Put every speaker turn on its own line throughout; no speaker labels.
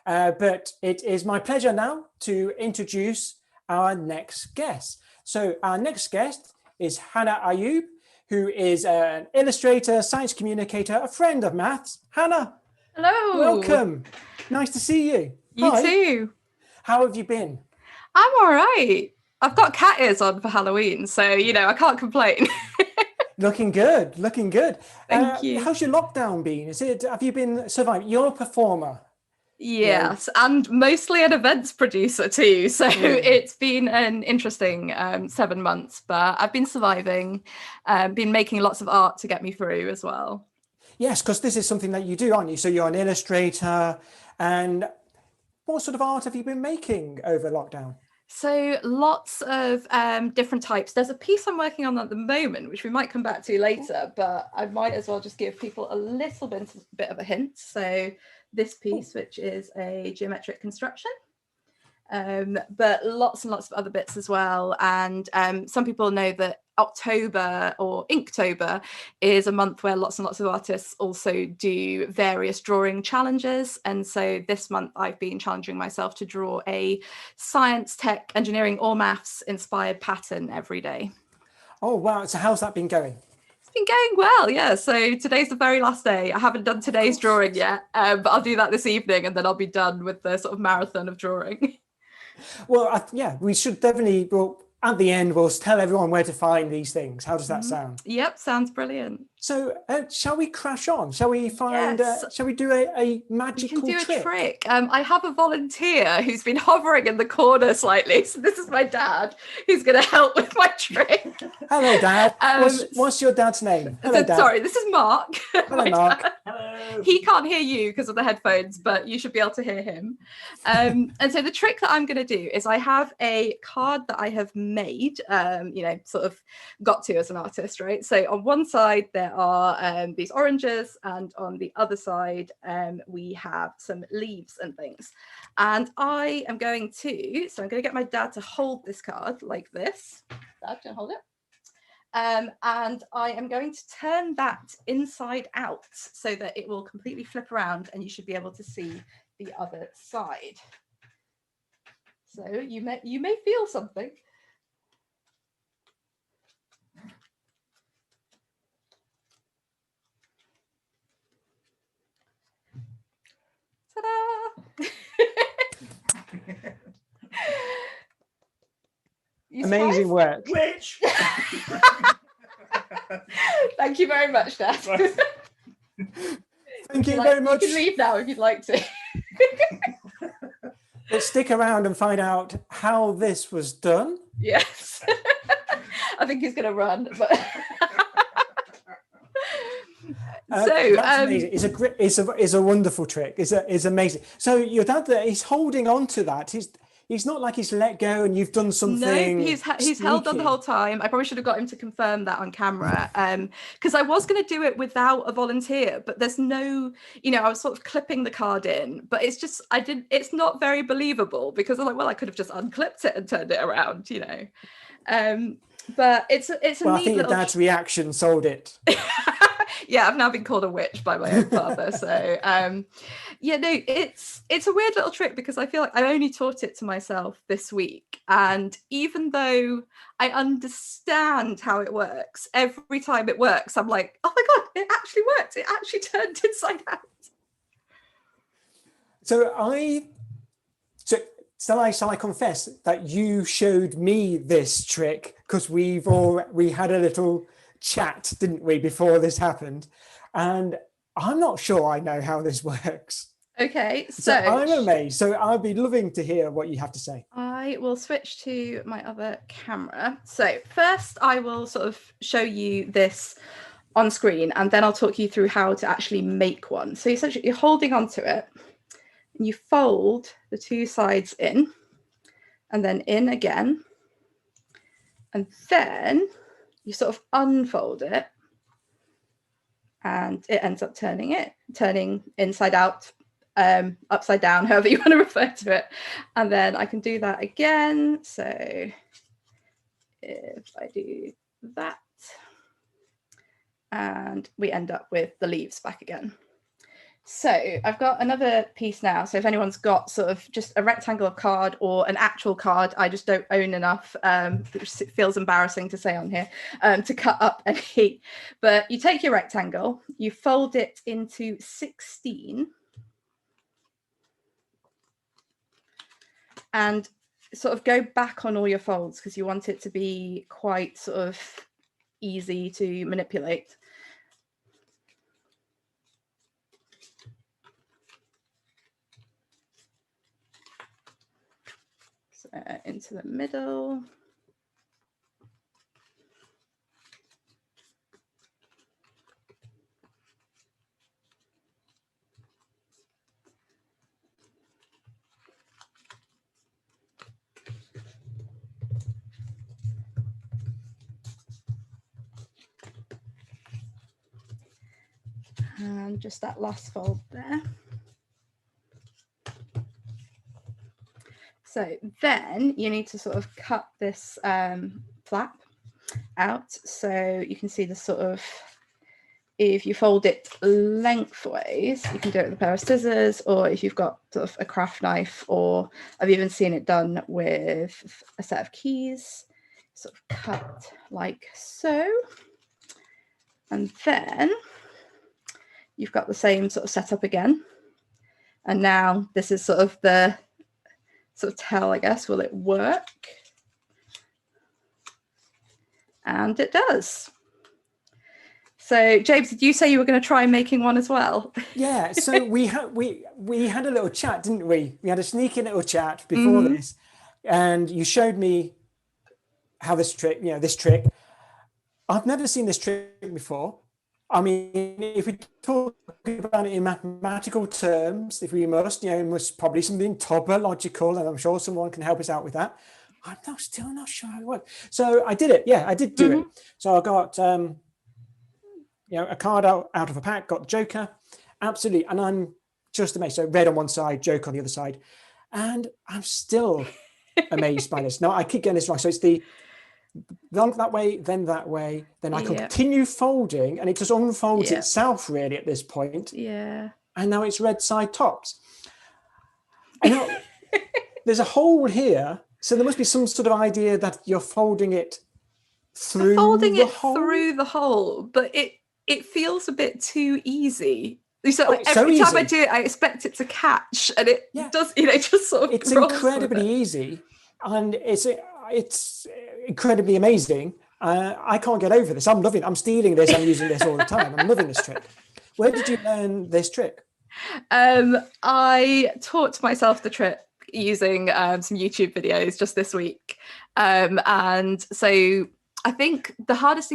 But it is my pleasure now to introduce our next guest. So our next guest is Hana Ayoob, who is an illustrator, science communicator, a friend of maths. Hana,
hello.
Welcome. Nice to see you.
You
Hi.
too.
How have you been?
I'm all right. I've got cat ears on for Halloween, so, I can't complain.
Looking good, looking good.
Thank you.
How's your lockdown been? Have you been surviving? You're a performer.
Yes, and mostly an events producer too. So it's been an interesting 7 months, but I've been surviving, been making lots of art to get me through as well.
Yes, because this is something that you do, aren't you? So you're an illustrator. And what sort of art have you been making over lockdown?
So lots of different types. There's a piece I'm working on at the moment, which we might come back to later, but I might as well just give people a little bit of a hint. So this piece, which is a geometric construction, but lots and lots of other bits as well. And some people know that October or Inktober is a month where lots and lots of artists also do various drawing challenges. And so this month I've been challenging myself to draw a science, tech, engineering or maths inspired pattern every day.
Oh, wow. So how's that been going?
It's been going well, yeah. So today's the very last day. I haven't done today's drawing yet, but I'll do that this evening and then I'll be done with the sort of marathon of drawing.
Well, yeah, we should definitely, well, at the end, we'll tell everyone where to find these things. How does that sound?
Yep, sounds brilliant.
So shall we crash on? Shall we find, shall we do a magical trick?
We can do a trick. I have a volunteer who's been hovering in the corner slightly. So this is my dad, who's going to help with my trick.
Hello, Dad. What's your dad's name? Hello, Dad.
Sorry, this is Mark.
Hello, Mark.
Hello. He can't hear you because of the headphones, but you should be able to hear him. And so the trick that I'm going to do is I have a card that I have made, sort of got to as an artist, right? So on one side, there are these oranges, and on the other side we have some leaves and things. And I am going to get my dad to hold this card like this. Dad, can hold it. And I am going to turn that inside out so that it will completely flip around and you should be able to see the other side. So you may feel something. Ta-da!
Amazing work.
Witch!
Thank you very much, Dad.
Thank you very much.
You can leave now if you'd like to.
Let's stick around and find out how this was done.
Yes. I think he's going to run, but...
That's amazing. It's a wonderful trick. It's amazing. So your dad there, he's holding on to that. He's not like he's let go and you've done something.
No, he's held on the whole time. I probably should have got him to confirm that on camera, because I was going to do it without a volunteer, but there's no, I was sort of clipping the card in, but it's not very believable because I'm like, well, I could have just unclipped it and turned it around, but it's a neat
I think your dad's reaction sold it.
Yeah, I've now been called a witch by my own father. So it's a weird little trick because I feel like I only taught it to myself this week. And even though I understand how it works, every time it works, I'm like, oh my God, it actually worked. It actually turned inside out.
Shall I confess that you showed me this trick because we had a little chat, didn't we, before this happened? And I'm not sure I know how this works.
Okay, so
I'm amazed. So I'd be loving to hear what you have to say.
I will switch to my other camera. So first I will sort of show you this on screen and then I'll talk you through how to actually make one. So essentially you're holding onto it and you fold the two sides in and then in again. And then you sort of unfold it and it ends up turning inside out, upside down, however you want to refer to it. And then I can do that again. So if I do that, and we end up with the leaves back again. So I've got another piece now. So if anyone's got sort of just a rectangle of card or an actual card, I just don't own enough, which feels embarrassing to say on here, to cut up any. But you take your rectangle, you fold it into 16, and sort of go back on all your folds because you want it to be quite sort of easy to manipulate. So into the middle. And just that last fold there. So then you need to sort of cut this flap out so you can see the sort of, if you fold it lengthways, you can do it with a pair of scissors, or if you've got sort of a craft knife, or I've even seen it done with a set of keys, sort of cut like so. And then you've got the same sort of setup again. And now this is sort of the sort of tell, I guess, will it work? And it does. So James, did you say you were going to try making one as well?
Yeah, so we had a little chat, didn't we? We had a sneaky little chat before this, and you showed me how this trick, this trick. I've never seen this trick before. I mean, if we talk about it in mathematical terms, if we must, it must probably something topological, and I'm sure someone can help us out with that. I'm still not sure how it works. So I did it. Yeah, I did do it. So I got a card out of a pack, got the Joker, absolutely, and I'm just amazed. So red on one side, Joker on the other side, and I'm still amazed by this. Now I keep getting this wrong. So it's the that way, then I continue folding, and it just unfolds itself really at this point.
Yeah.
And now it's red side tops. And now there's a hole here, so there must be some sort of idea that you're folding it through the hole.
But it feels a bit too easy. So every time I do it, I expect it to catch, and it does. Just sort of.
It's incredibly easy, and it's incredibly amazing. I can't get over this. I'm loving it. I'm stealing this. I'm using this all the time. I'm loving this trick. Where did you learn this trick?
I taught myself the trick using some YouTube videos just this week. And so I think the hardest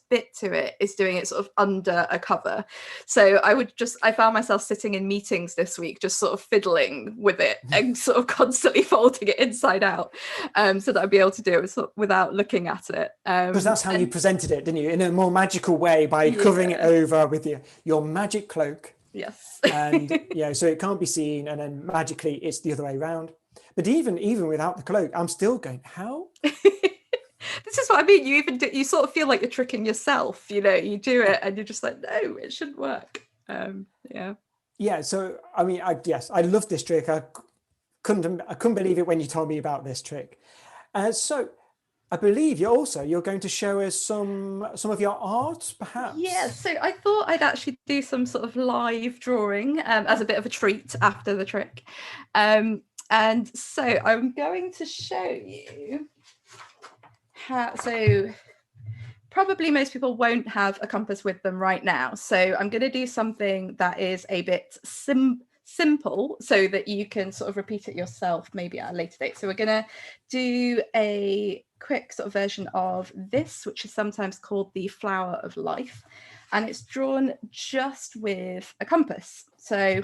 bit to it is doing it sort of under a cover. So I found myself sitting in meetings this week, just sort of fiddling with it and sort of constantly folding it inside out, so that I'd be able to do it without looking at it.
Because that's how you presented it, didn't you? In a more magical way, by covering it over with your magic cloak.
Yes.
And so it can't be seen, and then magically it's the other way around. But even without the cloak, I'm still going, how?
This is what I mean. You sort of feel like you're tricking yourself. You do it, and you're just like, no, it shouldn't work.
Yeah. So I mean, I love this trick. I couldn't believe it when you told me about this trick. So I believe you're going to show us some of your art, perhaps.
Yeah. So I thought I'd actually do some sort of live drawing as a bit of a treat after the trick. And so I'm going to show you. So probably most people won't have a compass with them right now. So I'm going to do something that is a bit simple so that you can sort of repeat it yourself maybe at a later date. So we're going to do a quick sort of version of this, which is sometimes called the flower of life. And it's drawn just with a compass. So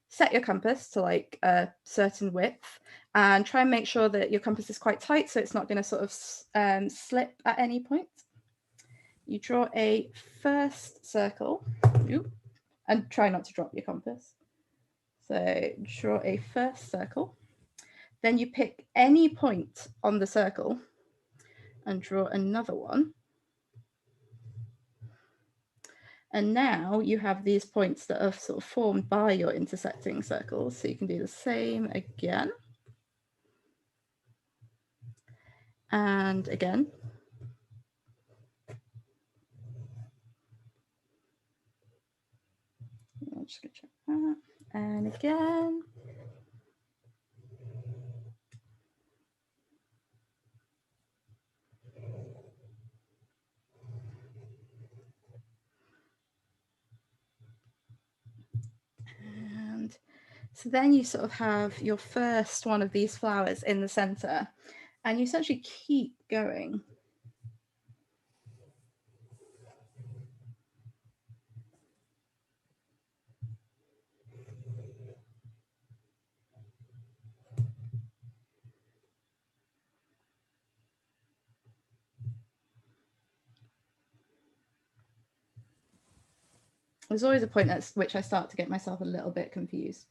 set your compass to like a certain width, and try and make sure that your compass is quite tight so it's not going to sort of slip at any point. You draw a first circle. And try not to drop your compass. So draw a first circle. Then you pick any point on the circle and draw another one. And now you have these points that are sort of formed by your intersecting circles. So you can do the same again. And again. I'm just going to check that. And again. And so then you sort of have your first one of these flowers in the center, and you essentially keep going. There's always a point at which I start to get myself a little bit confused.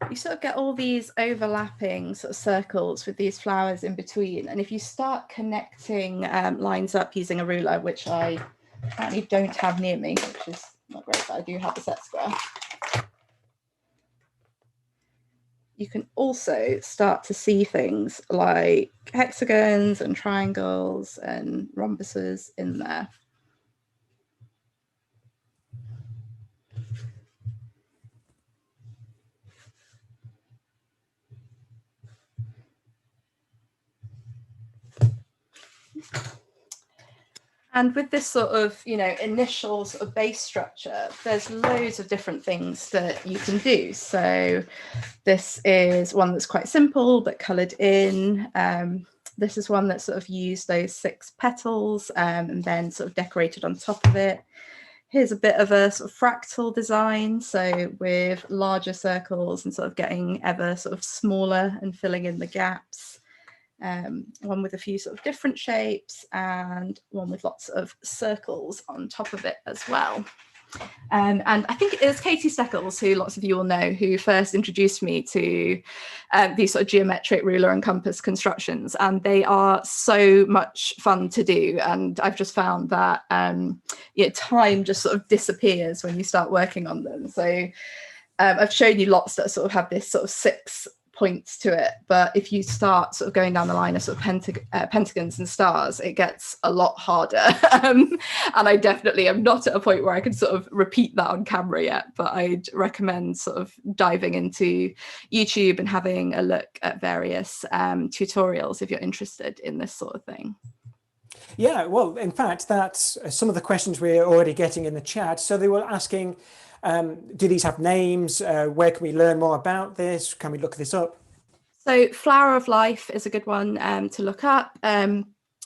You sort of get all these overlapping sort of circles with these flowers in between. And if you start connecting lines up using a ruler, which I apparently don't have near me, which is not great, but I do have a set square. You can also start to see things like hexagons and triangles and rhombuses in there. And with this sort of, you know, initial sort of base structure, there's loads of different things that you can do. So this is one that's quite simple, but coloured in. This is one that sort of used those 6 petals and then sort of decorated on top of it. Here's a bit of a sort of fractal design, so with larger circles and sort of getting ever sort of smaller and filling in the gaps. One with a few sort of different shapes and one with lots of circles on top of it as well. And I think it is Katie Steckles, who lots of you will know, who first introduced me to these sort of geometric ruler and compass constructions. And they are so much fun to do. And I've just found that time just sort of disappears when you start working on them. So I've shown you lots that sort of have this sort of 6 points to it, but if you start sort of going down the line of sort of pentagons and stars, it gets a lot harder. And I definitely am not at a point where I can sort of repeat that on camera yet, but I'd recommend sort of diving into YouTube and having a look at various tutorials if you're interested in this sort of thing.
Yeah, well, in fact, that's some of the questions we're already getting in the chat. So they were asking, do these have names? Where can we learn more about this? Can we look this up?
So Flower of Life is a good one to look up.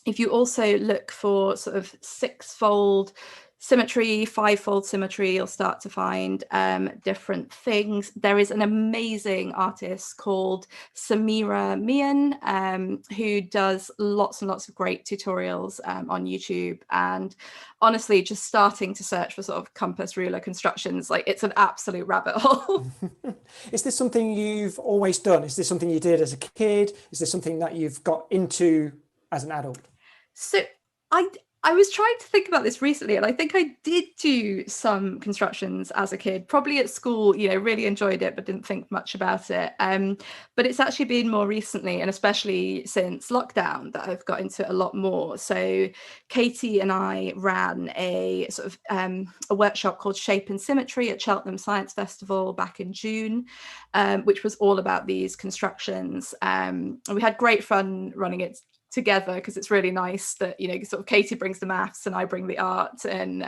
If you also look for sort of 6-fold symmetry, 5-fold symmetry, you'll start to find different things. There is an amazing artist called Samira Mian who does lots and lots of great tutorials on YouTube. And honestly, just starting to search for sort of compass ruler constructions, like it's an absolute rabbit hole.
Is this something you've always done? Is this something you did as a kid? Is this something that you've got into as an adult?
So I was trying to think about this recently, and I think I did do some constructions as a kid, probably at school, you know, really enjoyed it, but didn't think much about it. But it's actually been more recently, and especially since lockdown, that I've got into it a lot more. So Katie and I ran a sort of a workshop called Shape and Symmetry at Cheltenham Science Festival back in June, which was all about these constructions. And we had great fun running it together, because it's really nice that, you know, sort of Katie brings the maths and I bring the art, and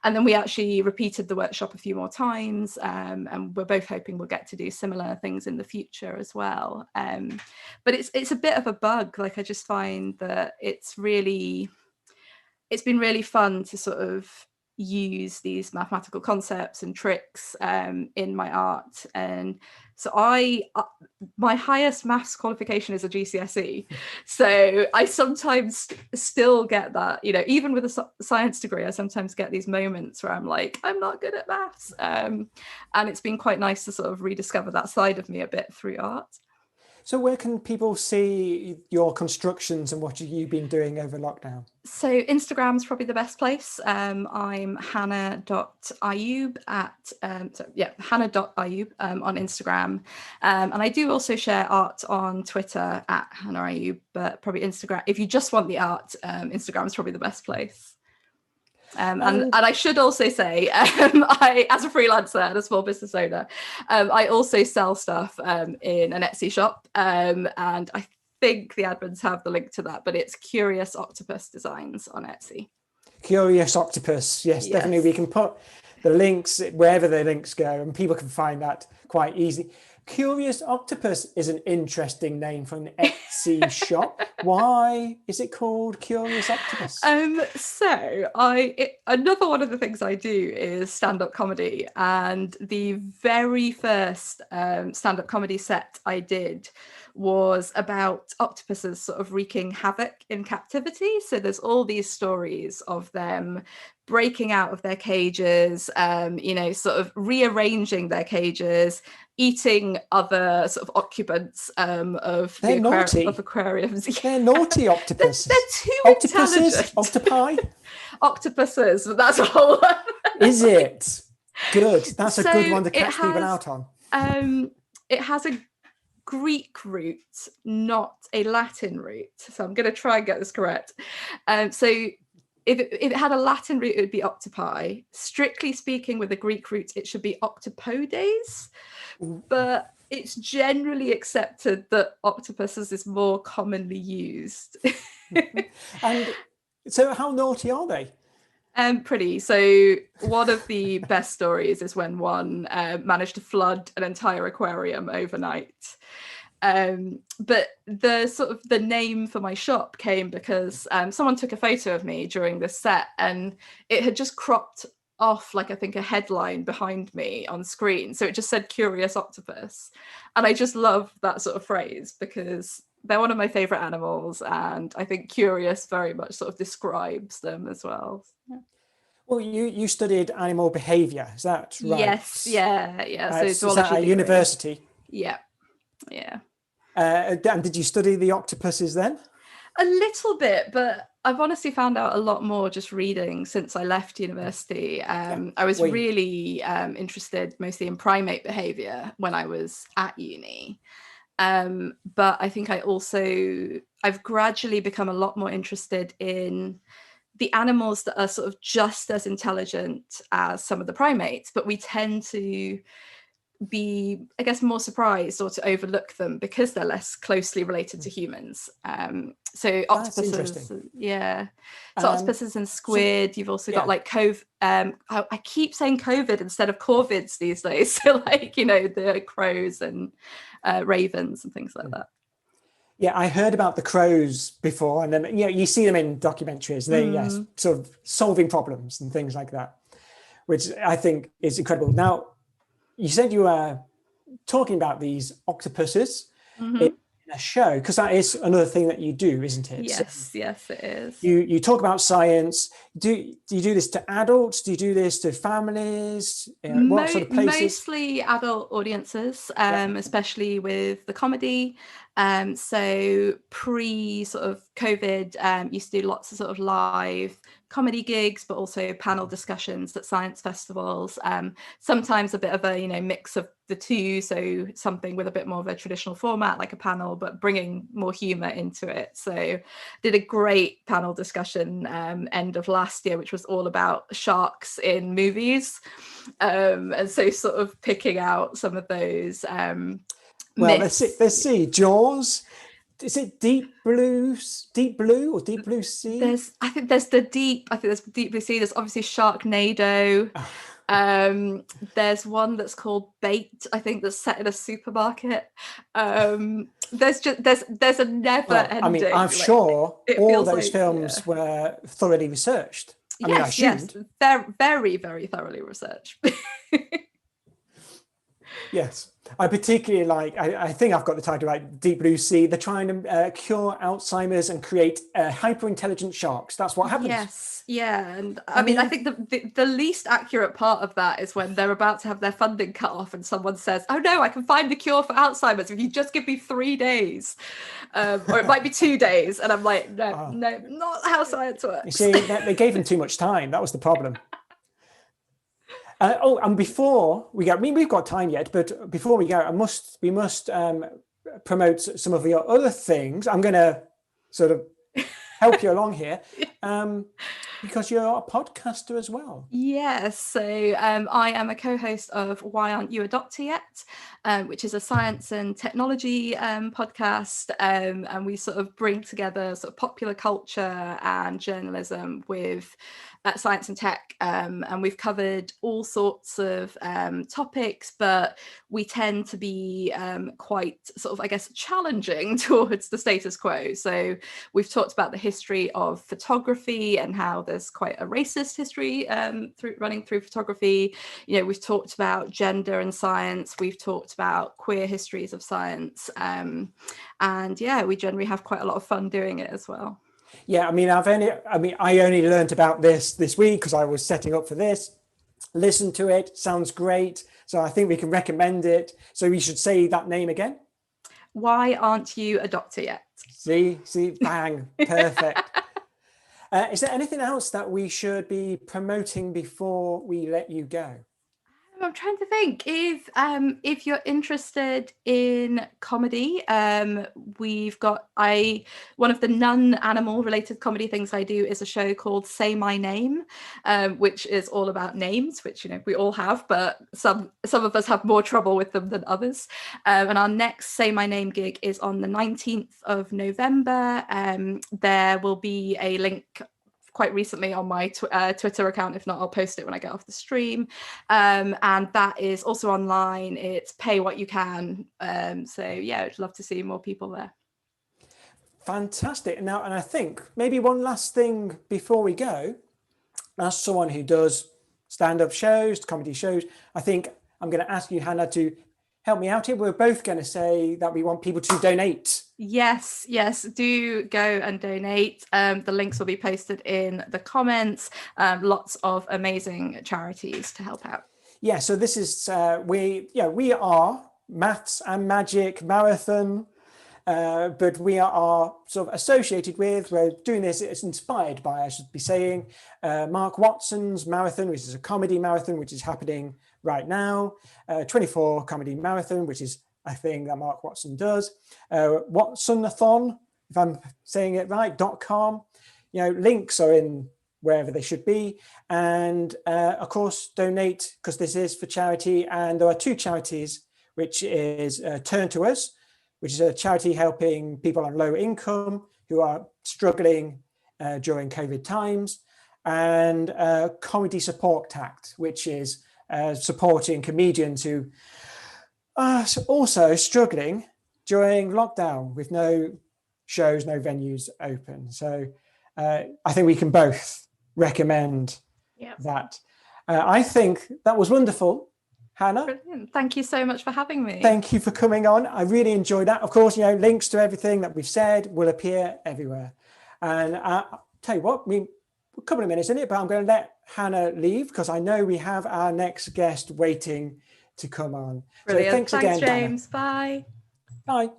then we actually repeated the workshop a few more times, and we're both hoping we'll get to do similar things in the future as well. But it's a bit of a bug. Like, I just find that it's been really fun to sort of use these mathematical concepts and tricks in my art. And so my highest maths qualification is a GCSE. So I sometimes still get that, you know, even with a science degree, I sometimes get these moments where I'm like, I'm not good at maths. And it's been quite nice to sort of rediscover that side of me a bit through art.
So where can people see your constructions and what you've been doing over lockdown?
So Instagram's probably the best place. I'm hana.ayoob hana.ayoob on Instagram. And I do also share art on Twitter at Hana Ayoob, but probably Instagram. If you just want the art, Instagram's probably the best place. And I should also say, I, as a freelancer and a small business owner, I also sell stuff in an Etsy shop, and I think the admins have the link to that, but it's Curious Octopus Designs on Etsy.
Curious Octopus, yes, definitely. We can put the links wherever the links go, and people can find that quite easy. Curious Octopus is an interesting name for an Etsy shop. Why is it called Curious Octopus?
So another one of the things I do is stand-up comedy, and the very first stand-up comedy set I did was about octopuses sort of wreaking havoc in captivity. So there's all these stories of them breaking out of their cages, you know, sort of rearranging their cages, eating other sort of occupants of aquariums.
They're naughty octopuses.
They're too intelligent.
Octopi?
Octopuses, that's a whole
Is it? Good. That's a good one to catch people out on.
It has a Greek root, not a Latin root. So I'm going to try and get this correct. So if it had a Latin root, it would be octopi. Strictly speaking, with a Greek root, it should be octopodes. But it's generally accepted that octopuses is more commonly used.
And so how naughty are they?
Pretty. So one of the best stories is when one managed to flood an entire aquarium overnight. But the name for my shop came because someone took a photo of me during this set, and it had just cropped off, like, I think a headline behind me on screen. So it just said Curious Octopus. And I just love that sort of phrase because they're one of my favorite animals, and I think curious very much sort of describes them as well. Yeah.
Well, you studied animal behavior, is that right?
Yes, yeah. So
is that at university?
Yeah.
And did you study the octopuses then?
A little bit, but I've honestly found out a lot more just reading since I left university. I was really interested mostly in primate behavior when I was at uni. But I think I've gradually become a lot more interested in the animals that are sort of just as intelligent as some of the primates, but we tend to be, I guess, more surprised or to overlook them because they're less closely related to humans. So octopuses, so octopuses and squid. You've also got like I keep saying COVID instead of corvids these days. So like, you know, the crows and ravens and things like that.
Yeah, I heard about the crows before, and then you see them in documentaries. And they sort of solving problems and things like that, which I think is incredible. Now, you said you were talking about these octopuses in a show, because that is another thing that you do, isn't it?
Yes, yes, it is.
You talk about science. Do you do this to adults? Do you do this to families? What sort of places?
Mostly adult audiences, especially with the comedy. So pre sort of COVID, used to do lots of sort of live comedy gigs, but also panel discussions at science festivals. Sometimes a bit of a, mix of the two. So something with a bit more of a traditional format, like a panel, but bringing more humor into it. So did a great panel discussion end of last year, which was all about sharks in movies. And so sort of picking out some of those
well, let's see. Jaws. Is it deep blue or deep blue sea?
There's the deep blue sea. There's obviously Sharknado. There's one that's called Bait, I think, that's set in a supermarket. There's a never ending.
I mean, I'm sure all those films were thoroughly researched. I mean, I assumed.
Yes. They're very, very thoroughly researched.
Yes. I particularly like, I think I've got the title right, Deep Blue Sea. They're trying to cure Alzheimer's and create hyper-intelligent sharks. That's what happens.
Yes, yeah. And I mean, I think the least accurate part of that is when they're about to have their funding cut off and someone says, oh no, I can find the cure for Alzheimer's if you just give me 3 days. Or it might be 2 days. And I'm like, no, not how science works.
You see, they gave them too much time. That was the problem. And before we go, I mean, we've got time yet, but before we go, we must promote some of your other things. I'm going to sort of help you along here, because you're a podcaster as well.
Yes, so I am a co-host of Why Aren't You a Doctor Yet, which is a science and technology podcast, and we sort of bring together sort of popular culture and journalism with science and tech, and we've covered all sorts of topics, but we tend to be quite sort of, I guess, challenging towards the status quo. So we've talked about the history of photography and how there's quite a racist history running through photography. You know, we've talked about gender and science. We've talked about queer histories of science, and yeah, we generally have quite a lot of fun doing it as well.
Yeah, I mean, I only learned about this week because I was setting up for this. Listen to it, sounds great. So I think we can recommend it. So we should say that name again.
Why Aren't You a Doctor Yet?
See, bang, perfect. Is there anything else that we should be promoting before we let you go?
I'm trying to think if you're interested in comedy, we've got one of the non-animal related comedy things I do is a show called Say My Name, which is all about names, which, you know, we all have, but some of us have more trouble with them than others. And our next Say My Name gig is on the 19th of November. There will be a link quite recently on my Twitter account. If not, I'll post it when I get off the stream. And that is also online. It's pay what you can. So yeah, I'd love to see more people there.
Fantastic. Now, and I think maybe one last thing before we go, as someone who does stand-up shows, comedy shows, I think I'm going to ask you, Hannah, to help me out here. We're both going to say that we want people to donate.
Yes, do go and donate. The links will be posted in the comments. Lots of amazing charities to help out. Yeah,
so this is, we are Maths and Magic Marathon, but we are sort of associated with, we're doing this, it's inspired by, I should be saying, Mark Watson's marathon, which is a comedy marathon, which is happening right now, 24 comedy marathon, which is a thing that Mark Watson does, Watsonathon, if I'm saying it right, .com, you know, links are in wherever they should be, and of course donate, because this is for charity. And there are 2 charities, which is Turn to Us, which is a charity helping people on low income who are struggling during COVID times, and Comedy Support Act, which is supporting comedians who are also struggling during lockdown with no shows, no venues open. So I think we can both recommend that. I think that was wonderful, Hannah.
Brilliant. Thank you so much for having me.
Thank you for coming on. I really enjoyed that. Of course, you know, links to everything that we've said will appear everywhere. And I'll tell you what, I mean, a couple of minutes in it, but I'm going to let Hannah leave because I know we have our next guest waiting to come on.
Brilliant.
So thanks again,
James.
Hannah.
Bye.
Bye.